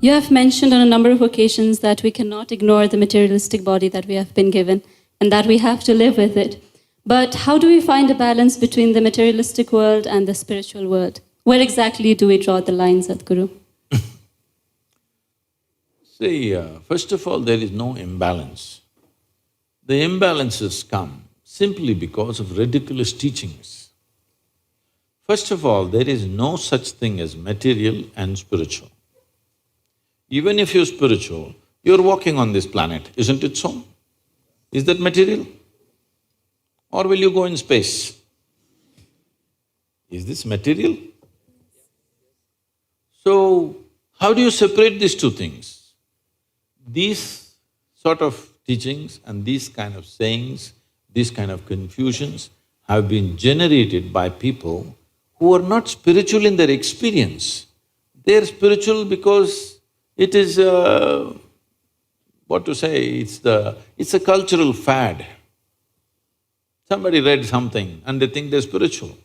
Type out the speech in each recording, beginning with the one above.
You have mentioned on a number of occasions that we cannot ignore the materialistic body that we have been given and that we have to live with it. But how do we find a balance between the materialistic world and the spiritual world? Where exactly do we draw the line, Sadhguru? See, first of all, there is no imbalance. The imbalances come simply because of ridiculous teachings. First of all, there is no such thing as material and spiritual. Even if you're spiritual, you're walking on this planet, isn't it so? Is that material? Or will you go in space? Is this material? So, how do you separate these two things? These sort of teachings and these kind of sayings, these kind of confusions have been generated by people who are not spiritual in their experience. They're spiritual because it is what to say, it's a cultural fad. Somebody read something and they think they're spiritual.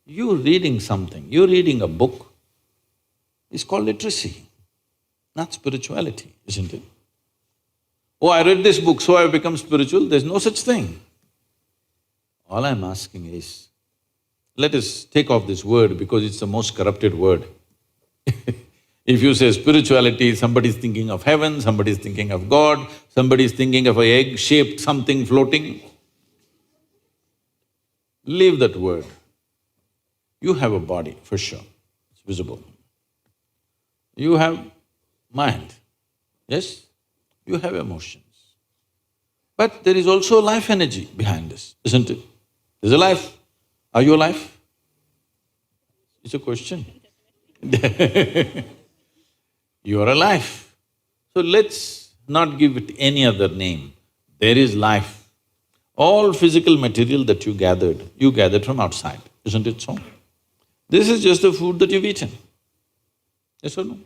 You reading something, you reading a book, is called literacy, not spirituality, isn't it? Oh, I read this book, so I've become spiritual, there's no such thing. All I'm asking is, let us take off this word because it's the most corrupted word. If you say spirituality, somebody's thinking of heaven, somebody's thinking of God, somebody's thinking of an egg-shaped something floating. Leave that word. You have a body, for sure, it's visible. You have mind, yes? You have emotions. But there is also life energy behind this, isn't it? There's a life. Are you alive? It's a question. You are alive. So let's not give it any other name. There is life. All physical material that you gathered from outside, isn't it so? This is just the food that you've eaten. Yes or no?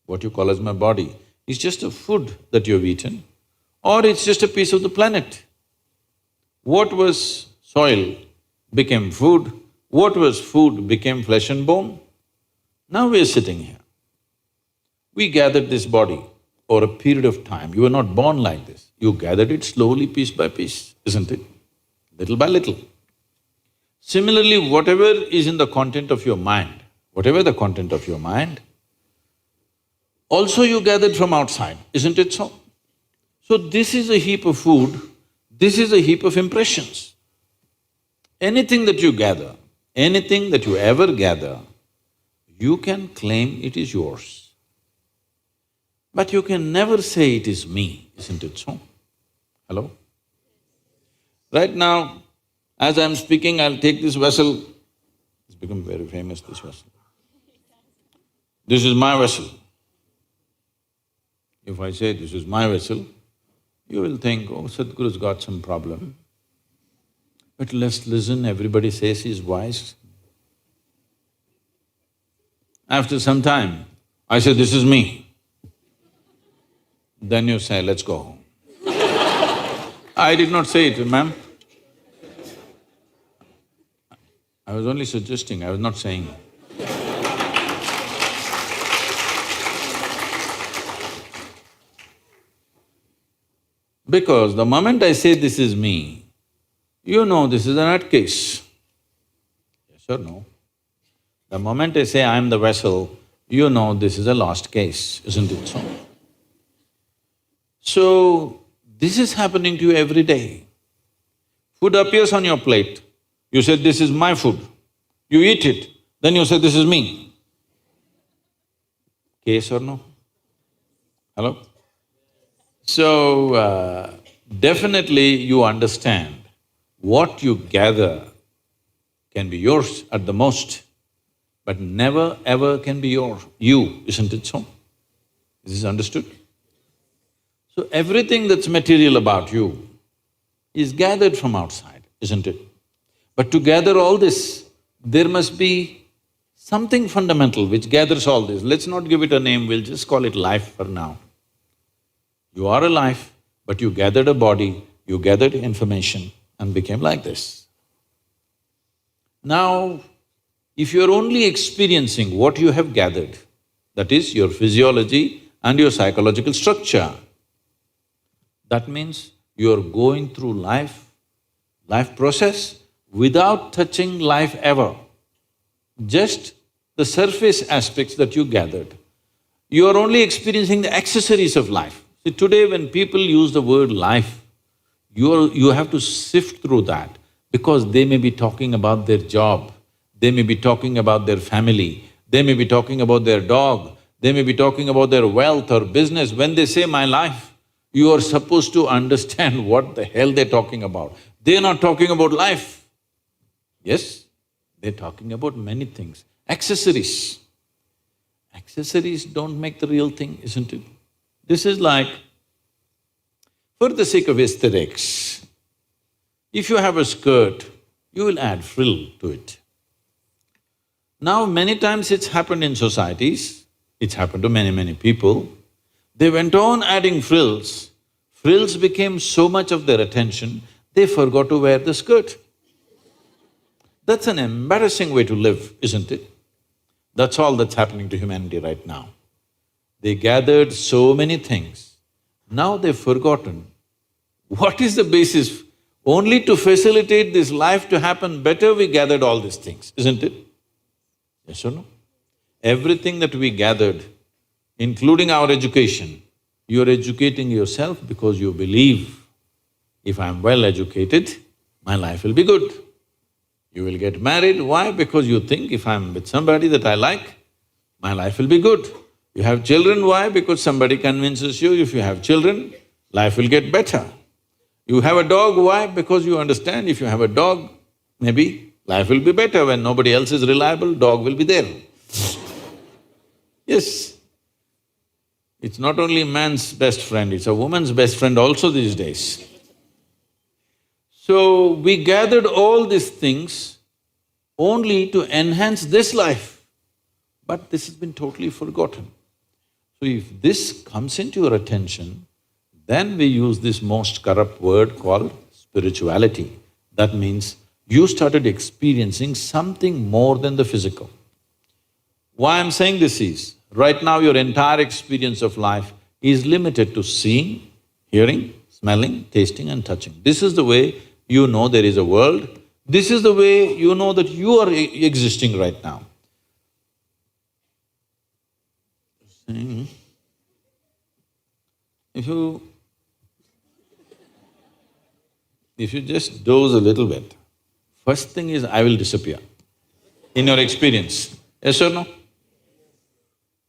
What you call as my body is just a food that you've eaten, or it's just a piece of the planet. What was soil became food, what was food became flesh and bone. Now we are sitting here. We gathered this body over a period of time. You were not born like this. You gathered it slowly, piece by piece, isn't it? Little by little. Similarly, whatever is in the content of your mind, whatever the content of your mind, also you gathered from outside, isn't it so? So this is a heap of food, this is a heap of impressions. Anything that you gather, anything that you ever gather, you can claim it is yours. But you can never say it is me, isn't it so? Hello? Right now, as I'm speaking, I'll take this vessel. It's become very famous, this vessel. This is my vessel. If I say this is my vessel, you will think, oh, Sadhguru's got some problem. But let's listen, everybody says he's wise. After some time, I say, this is me. Then you say, let's go home. I did not say it, ma'am. I was only suggesting, I was not saying. Because the moment I say this is me, you know this is a nutcase. Yes or no? The moment I say I'm the vessel, you know this is a lost case, isn't it so? So, this is happening to you every day. Food appears on your plate, you say, this is my food. You eat it, then you say, this is me. Case or no? Hello? So, definitely you understand what you gather can be yours at the most, but never ever can be you, isn't it so? Is this understood? So everything that's material about you is gathered from outside, isn't it? But to gather all this, there must be something fundamental which gathers all this. Let's not give it a name, we'll just call it life for now. You are alive, but you gathered a body, you gathered information and became like this. Now, if you're only experiencing what you have gathered, that is your physiology and your psychological structure. That means you are going through life process without touching life ever. Just the surface aspects that you gathered. You are only experiencing the accessories of life. See, today when people use the word life, you have to sift through that because they may be talking about their job, they may be talking about their family, they may be talking about their dog, they may be talking about their wealth or business. When they say my life, you are supposed to understand what the hell they're talking about. They're not talking about life. Yes, they're talking about many things. Accessories. Accessories don't make the real thing, isn't it? This is like, for the sake of aesthetics, if you have a skirt, you will add frill to it. Now, many times it's happened in societies, it's happened to many people, they went on adding frills, frills became so much of their attention, they forgot to wear the skirt. That's an embarrassing way to live, isn't it? That's all that's happening to humanity right now. They gathered so many things, now they've forgotten what is the basis. Only to facilitate this life to happen better, we gathered all these things, isn't it? Yes or no? Everything that we gathered, including our education, you're educating yourself because you believe, if I'm well educated, my life will be good. You will get married, why? Because you think if I'm with somebody that I like, my life will be good. You have children, why? Because somebody convinces you if you have children, life will get better. You have a dog, why? Because you understand if you have a dog, maybe life will be better. When nobody else is reliable, dog will be there. Yes. It's not only man's best friend, it's a woman's best friend also these days. So, we gathered all these things only to enhance this life, but this has been totally forgotten. So, if this comes into your attention, then we use this most corrupt word called spirituality. That means you started experiencing something more than the physical. Why I'm saying this is, right now your entire experience of life is limited to seeing, hearing, smelling, tasting and touching. This is the way you know there is a world, this is the way you know that you are existing right now. If you just doze a little bit, first thing is I will disappear in your experience, yes or no?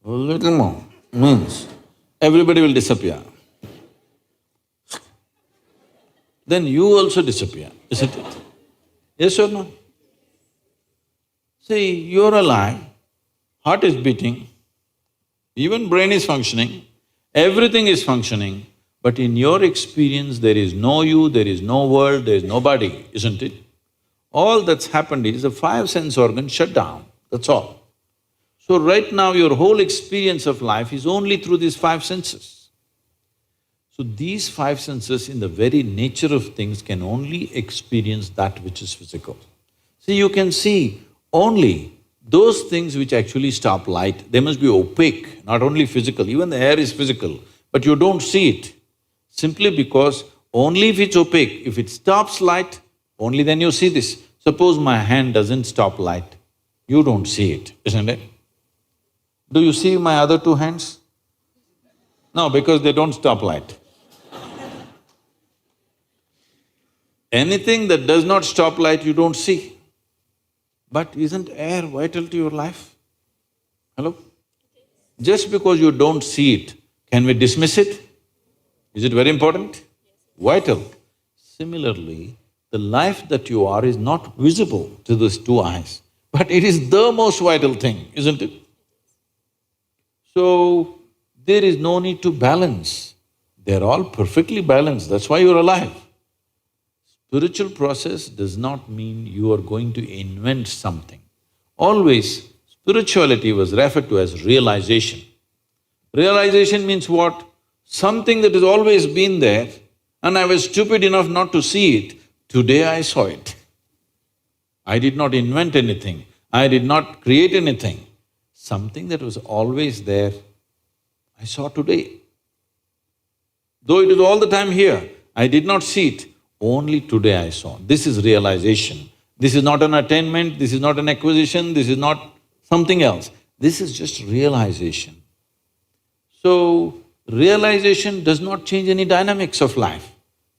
A little more means everybody will disappear. Then you also disappear, isn't it? Yes or no? See, you're alive, heart is beating, even brain is functioning, everything is functioning, but in your experience there is no you, there is no world, there is nobody, isn't it? All that's happened is the five sense organs shut down, that's all. So right now your whole experience of life is only through these five senses. So these five senses in the very nature of things can only experience that which is physical. See, you can see only those things which actually stop light, they must be opaque, not only physical, even the air is physical, but you don't see it. Simply because only if it's opaque, if it stops light, only then you see this. Suppose my hand doesn't stop light, you don't see it, isn't it? Do you see my other two hands? No, because they don't stop light. Anything that does not stop light, you don't see. But isn't air vital to your life? Hello? Just because you don't see it, can we dismiss it? Is it very important? Vital. Similarly, the life that you are is not visible to these two eyes, but it is the most vital thing, isn't it? So, there is no need to balance. They're all perfectly balanced, that's why you're alive. Spiritual process does not mean you are going to invent something. Always, spirituality was referred to as realization. Realization means what? Something that has always been there and I was stupid enough not to see it, today I saw it. I did not invent anything, I did not create anything. something that was always there, I saw today. Though it is all the time here, I did not see it, only today I saw. This is realization. This is not an attainment, this is not an acquisition, this is not something else. This is just realization. So, realization does not change any dynamics of life.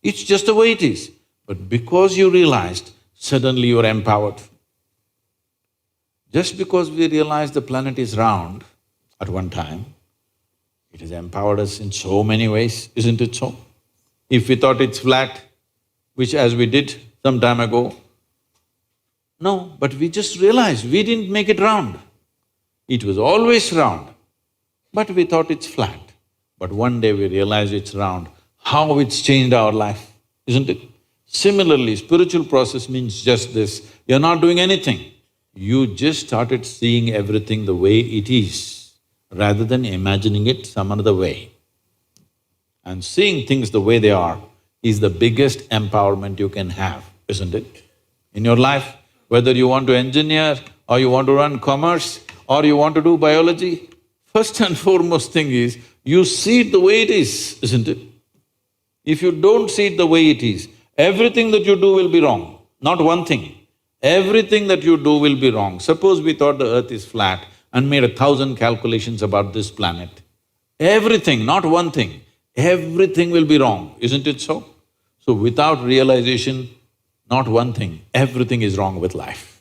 It's just the way it is. But because you realized, suddenly you are empowered. Just because we realize the planet is round at one time, it has empowered us in so many ways, isn't it so? If we thought it's flat, which as we did some time ago, no, but we just realized we didn't make it round. It was always round, but we thought it's flat. But one day we realized it's round. How it's changed our life, isn't it? Similarly, spiritual process means just this, you're not doing anything. You just started seeing everything the way it is, rather than imagining it some other way. And seeing things the way they are is the biggest empowerment you can have, isn't it? In your life, whether you want to engineer or you want to run commerce or you want to do biology, first and foremost thing is, you see it the way it is, isn't it? If you don't see it the way it is, everything that you do will be wrong, not one thing. Everything that you do will be wrong. Suppose we thought the earth is flat and made 1,000 calculations about this planet. Everything, not one thing, everything will be wrong, isn't it so? So without realization, not one thing, everything is wrong with life.